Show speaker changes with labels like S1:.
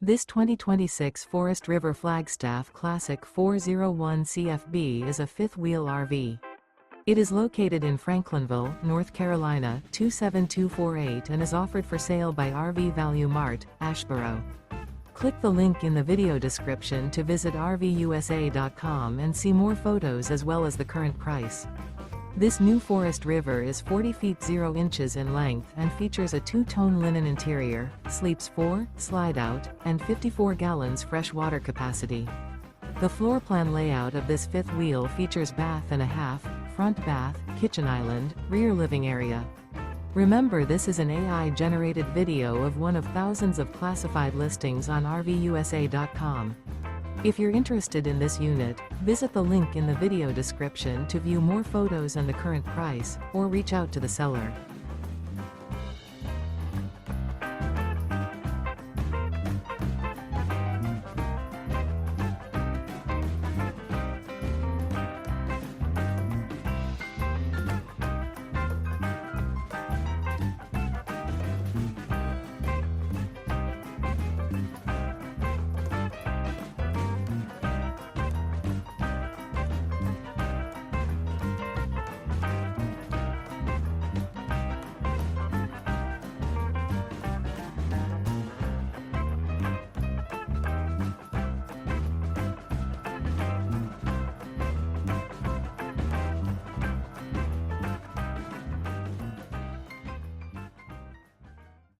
S1: This 2026 Forest River Flagstaff Classic 401 CFB is a fifth-wheel RV. It is located in Franklinville, North Carolina 27248 and is offered for sale by RV Value Mart, Asheboro. Click the link in the video description to visit RVUSA.com and see more photos as well as the current price. This new Forest River is 40 feet 0 inches in length and features a two-tone linen interior, sleeps 4, slide-out, and 54 gallons fresh water capacity. The floor plan layout of this fifth wheel features bath and a half, front bath, kitchen island, rear living area. Remember, this is an AI-generated video of one of thousands of classified listings on RVUSA.com. If you're interested in this unit, visit the link in the video description to view more photos and the current price, or reach out to the seller.